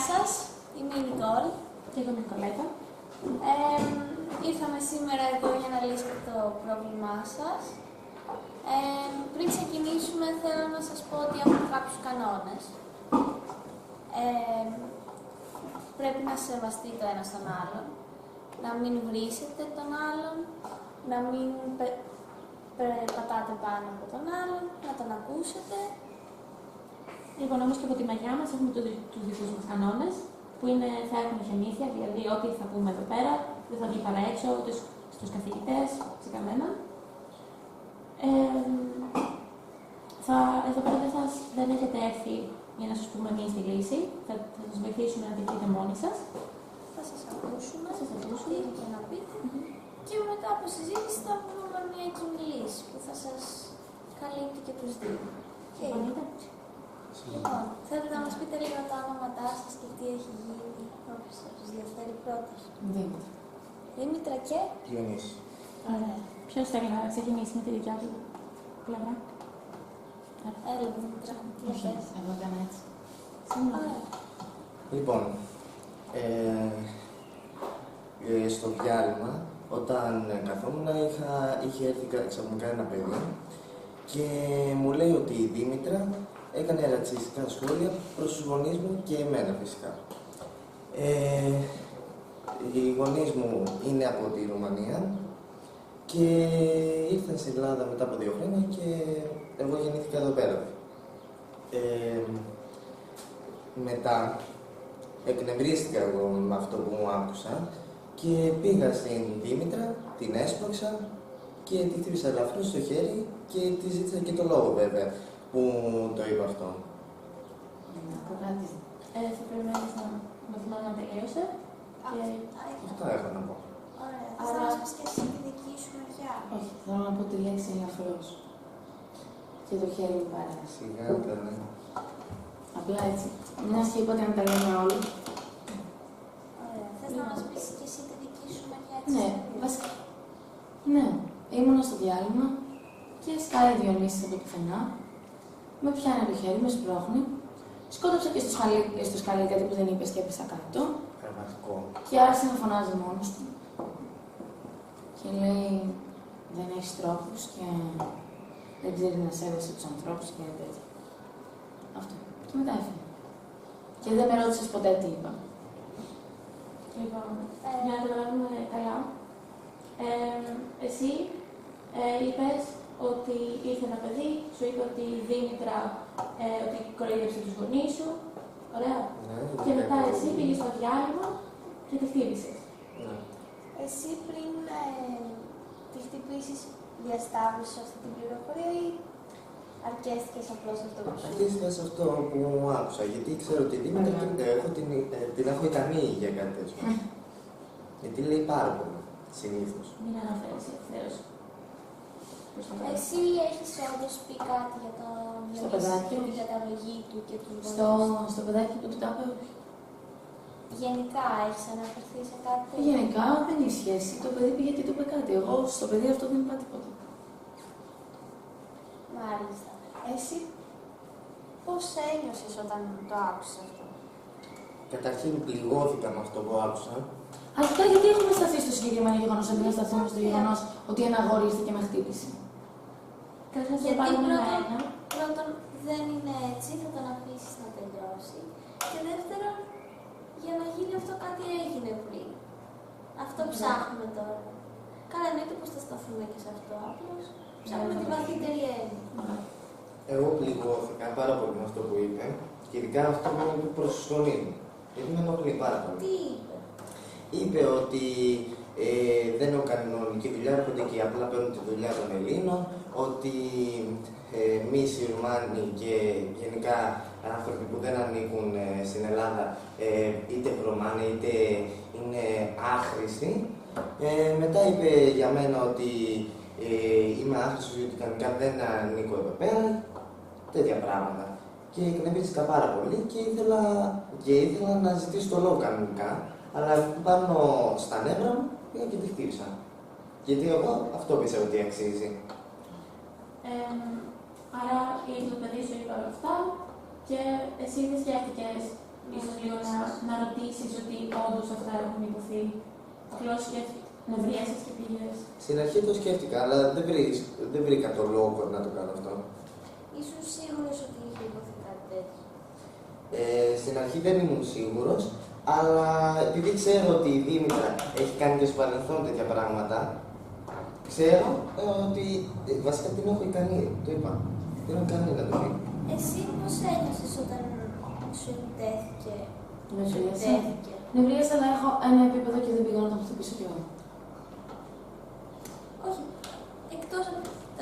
σας, είμαι η Νικόλ. Και εγώ είμαι η Νικολέτα. Ήρθαμε σήμερα εδώ για να λύσετε το πρόβλημά σας. Πριν ξεκινήσουμε, θέλω να σας πω ότι έχουμε κάποιους κανόνες. Πρέπει να σεβαστείτε το ένα τον άλλον, να μην βρίσετε τον άλλον, να μην πατάτε πάνω από τον άλλον, να τον ακούσετε. Λοιπόν, όμως και από τη μεριά μας έχουμε τους δικούς μας κανόνες, που είναι, θα έχουμε συνήθεια, δηλαδή ό,τι θα πούμε εδώ πέρα δεν θα βγει παρά έξω, ούτε στους καθηγητές, σε κανένα. Εδώ πέρα δεν έχετε έρθει για να σας πούμε εμείς τη λύση, θα σας βοηθήσουμε να τη βρείτε μόνοι σας. Θα σας ακούσουμε, τι έχετε να πείτε και μετά από συζήτηση θα βρούμε μια κοινή λύση που θα σας καλύπτει και τους δύο. Συμφωνείτε? Λοιπόν, θέλετε να μας πείτε λίγο τα ονόματά σας και τι έχει γίνει, όποιος θα τους διαφέρει πρώτος. Δήμητρα και Διονύση. Ωραία. Ποιος θέλει να ξεκινήσει με τη δικιά του πλευρά? Έλα, Δήμητρα, τι πες. Εγώ έκανα έτσι. Ωραία. Λοιπόν, στο διάλειμμα, όταν καθόμουν, είχε έρθει ξαφνικά ένα παιδί και μου λέει ότι η Δήμητρα έκανε ρατσιστικά σχόλια προς τους γονείς μου και εμένα φυσικά. Οι γονείς μου είναι από τη Ρουμανία και ήρθαν στην Ελλάδα μετά από 2 χρόνια και εγώ γεννήθηκα εδώ πέρα. Μετά εκνευρίστηκα εγώ με αυτό που μου άκουσα και πήγα στην Δήμητρα, την έσπρωξα και τη χτύπησα ελαφρώς στο χέρι και τη ζήτησα και το λόγο βέβαια που το είπα αυτό. Θα περιμένεις να θυμάμαι να τελείωσε. Αυτά έχω να πω. Ωραία. Θες να μας πεις και εσύ τη δική σου μεριά. Όχι, θέλω να πω τη λέξη ελαφρώς. Και το χέρι μου παράσει. Σιγά ήταν. Απλά έτσι. Μια και είπατε να τα λέμε όλοι. Ωραία. Θες να μας πεις και εσύ τη δική σου μεριά. Ναι, βασικά. Ναι, ήμουνα στο διάλειμμα και σκάει Διονύσης από το πουθενά. Με πιάνει το χέρι, με σπρώχνει. Σκότωψα και στο σκαλί κάτι που δεν είπες και έπεσα κάτω. Πραγματικό. Και άρχισε να φωνάζει μόνος του. Και λέει, δεν έχεις τρόπους και δεν ξέρει να σέβεσαι τους ανθρώπους και τέτοια. Αυτό. Και μετά έφυγε. Και δεν με ρώτησες ποτέ τι είπα. Λοιπόν, για να καταλάβουμε καλά, εσύ είπες ότι ήρθε ένα παιδί, σου είπε ότι η Δήμητρα ότι κοροϊδεύσε τους γονείς σου, ωραία. Ναι, Και μετά εσύ πήγες στο διάλειμμα και τη χτύπησες. Ναι. Εσύ πριν τη χτυπήσεις διασταύρωσες αυτή την πληροφορία ή αρκέστηκες απλώς αυτό που σου είπε. Αρχίστηκα σε αυτό που μου άκουσα, γιατί ξέρω ότι η Δήμητρα την έχω ικανή για κάτι τέτοιο. Γιατί λέει πάρα πολύ, συνήθως. Μην αναφέρεσαι ευθέως. Εσύ έχεις όντως πει κάτι για το Στο παιδάκι και μου. την καταγωγή του και τους γονείς. Στο παιδάκι που του τα είπε, όχι. Γενικά έχεις αναφερθεί σε κάτι τέτοιο. Γενικά δεν έχει σχέση. Το παιδί πήγε γιατί του είπε κάτι. Εγώ στο παιδί αυτό δεν είπα τίποτα. Μάλιστα. Εσύ πώς ένιωσες όταν το άκουσες αυτό? Καταρχήν πληγώθηκα με αυτό που άκουσα. Αρχικά γιατί έχουμε σταθεί στο συγκεκριμένο γεγονός, αντί να σταθούμε στο γεγονός ότι ένα αγόρι ήρθε και με χτύπησε. Καταρχάς θα Γιατί πάρουμε ένα. πρώτον δεν είναι έτσι, θα τον αφήσεις να τελειώσει. Και δεύτερον, για να γίνει αυτό κάτι έγινε πριν. Αυτό ψάχνουμε τώρα. Καλά, εννοείται πως θα σταθούμε και σε αυτό, απλώς ψάχνουμε τη βαθύτερη έννοια. Εγώ πληγώθηκα πάρα πολύ με αυτό που είπε και ειδικά αυτό που είπε προς τους γονείς μου. Γιατί με ενοχλεί πάρα πολύ. Τι είπε? Είπε ότι δεν είναι κανονική δουλειά, έρχονται και απλά παίρνουν τη δουλειά των Ελλήνων, ότι εμείς οι Ρουμάνοι και γενικά άνθρωποι που δεν ανήκουν στην Ελλάδα, είτε Ρωμάνοι είτε είναι άχρηστοι. Μετά είπε για μένα ότι είμαι άχρηστος γιατί κανονικά δεν ανήκω εδώ πέρα, τέτοια πράγματα. Και εκνευρίστηκα πάρα πολύ και ήθελα να ζητήσω το λόγο κανονικά. Αλλά πάνω στα νεύρα μου πήγα και τη χτύπησα. Γιατί εγώ αυτό πιστεύω ότι αξίζει. Άρα ήρθε το παιδί σου είπε όλα αυτά και εσύ δεν σκέφτηκες ίσως λίγο να ρωτήσεις ότι όντως αυτά έχουν υποθεί. Απλώς νευρίασες και πήγες. Στην αρχή το σκέφτηκα, αλλά δεν βρήκα το λόγο να το κάνω αυτό. Ήσουν σίγουρος ότι είχε υποθεί κάτι τέτοιο? Στην αρχή δεν ήμουν σίγουρος, αλλά επειδή ξέρω ότι η Δήμητρα έχει κάνει και στο παρελθόν τέτοια πράγματα, ξέρω ότι βασικά την έχω ικανή, το είπα. Δεν έχω ικανή να το πει. Εσύ πώς ένιωσες όταν σου επιτέθηκε? Νευρίασα, αλλά έχω ένα επίπεδο και δεν πήγα να τον χτυπήσω κι εγώ. Όχι, εκτός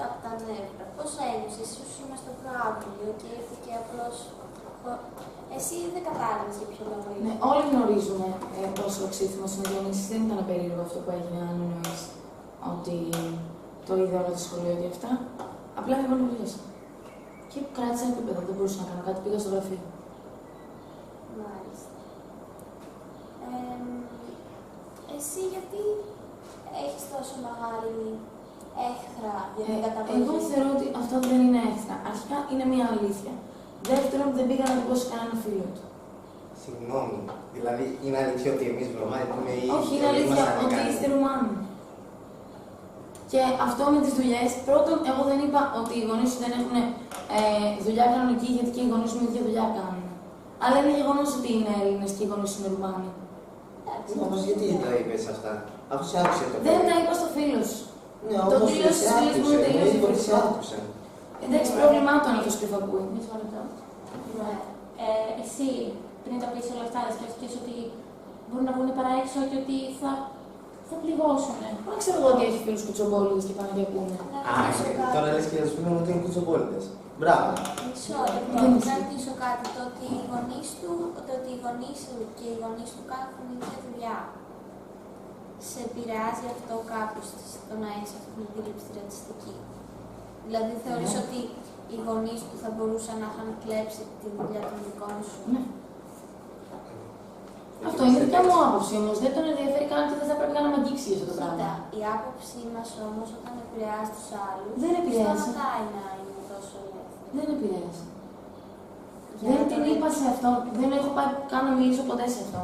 από τα νεύρα, πώς ένιωσες? Ήσουν στο προάβλιο και ήρθε και απλώς... Εσύ δεν κατάλαβες για ποιο λόγο Ναι, όλοι γνωρίζουμε πόσο οξύθυμο είναι ο Διονύσης. Δεν ήταν περίεργο αυτό που έγινε, αν εννοείς ότι το είδε όλο το σχολείο και αυτά. Απλά εγώ νευρίασα. Και κράτησα ένα επίπεδο, δεν μπορούσα να κάνω κάτι, πήγα στο γραφείο. Μάλιστα. Εσύ γιατί έχεις τόσο μεγάλη έχθρα για την καταβολή? Εγώ θεωρώ ότι αυτό δεν είναι έχθρα. Αρχικά είναι μια αλήθεια. Δεύτερον, δεν πήγα να την πω σε κανένα φίλο του. Συγγνώμη, δηλαδή είναι αλήθεια ότι εμείς βρωμάμε ή... Όχι, είναι αλήθεια ότι είστε Ρουμάνοι. Και αυτό με τις δουλειές, πρώτον, εγώ δεν είπα ότι οι γονείς σου δεν έχουν δουλειά κανονική, γιατί και οι γονείς μου ίδια δουλειά κάνουν. Αλλά είναι γεγονός ότι είναι Έλληνες και οι γονείς σου είναι Ρουμάνοι. Όμως γιατί τα είπες αυτά, αφού σε άκουσε το Δεν παιδί. τα είπα στο φίλο σου. Ναι, Το όμως τέλος σε της φίλης μου είναι τελείως άκουσε, σε διαφορετικό. άκουσε. Εντάξει, πρόβλημά του αν αυτός και θα ακούει. Μισό λεπτό. Εσύ, πριν τα πεις όλα αυτά, σκέφτηκες ότι μπορούν να βγουν παρά έξω και ότι θα πληγώσουν. Μα ξέρω εγώ ότι έχει φίλους κουτσομπόλιδες και πάνε και ακούνε. Α, τώρα λες και για τους φίλους μου ότι είναι κουτσοπόλητες. Μπράβο. Μισό λεπτό, να ρωτήσω κάτι. Το ότι οι γονείς του και οι γονείς του κάνουν την ίδια δουλειά. Σε επηρεάζει αυτό κάπως στο να έχεις αυτή την αντίληψη ρατσιστική? Δηλαδή θεωρείς ότι οι γονείς του θα μπορούσαν να είχαν κλέψει τη δουλειά των δικών σου? Ναι. Αυτό είναι δικιά μου άποψη όμως. Δεν τον ενδιαφέρει καν και δεν θα πρέπει καν να με αγγίξει αυτό το Κοίτα, πράγμα. η άποψή μας όμως όταν επηρεάζει τους άλλους, Δεν επηρεάζει. σταματάει να είναι τόσο ελεύθερη. Δεν επηρέασε. Για Δεν να την το είπα σε αυτό. Δεν έχω πάει καν να μιλήσω ποτέ σε αυτό.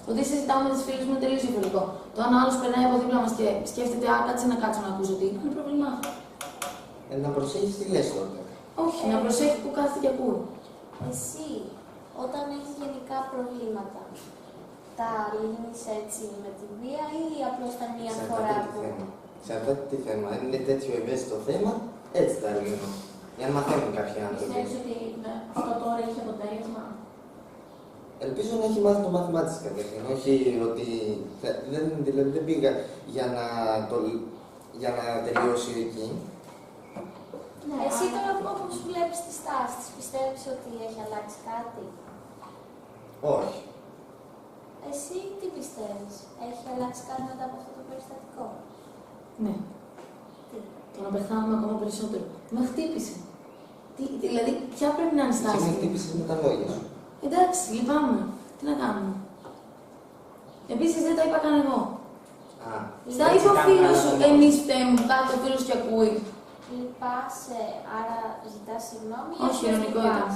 Το τι συζητάω με τις φίλες μου είναι τελείως διαφορετικό. Το αν άλλος περνάει από δίπλα μας και σκέφτεται, α, κάτσε να κάτσω να ακούσω τι είναι πρόβλημά του. Να προσέχεις τι λες τότε. Όχι, να προσέχει που κάθεται και ακούει. Εσύ, όταν έχεις γενικά προβλήματα, τα λύνεις έτσι με τη βία ή απλώς τα μία φορά που... Εξαρτάται τι θέμα. Αν είναι τέτοιο ευαίσθητο θέμα, έτσι τα λύνω. Για να μαθαίνουν κάποιοι άνθρωποι. Πιστεύεις ότι αυτό τώρα έχει αποτέλεσμα? Ελπίζω να έχει μάθει το μάθημά της καταρχήν. Όχι ότι. Δηλαδή δεν πήγα για να τελειώσει εκεί. Ναι, εσύ τώρα όπως βλέπεις τις τάσεις της, πιστεύεις ότι έχει αλλάξει κάτι? Όχι. Εσύ τι πιστεύεις, έχει αλλάξει κάτι μετά από αυτό το περιστατικό? Ναι. Τι? Το να πεθάνουμε ακόμα περισσότερο. Με χτύπησε. Δηλαδή, ποια πρέπει να είναι η Εσύ στάση με μου. χτύπησες με τα λόγια σου. Εντάξει, λυπάμαι. Τι να κάνουμε. Επίσης δεν τα είπα καν εγώ. Α, Στα είπε ο φίλος σου, εμείς φταίμε, κάτω ο φίλος και ακούει. Λυπάσαι, άρα ζητάς συγγνώμη? Όχι, ειρωνικό ήταν.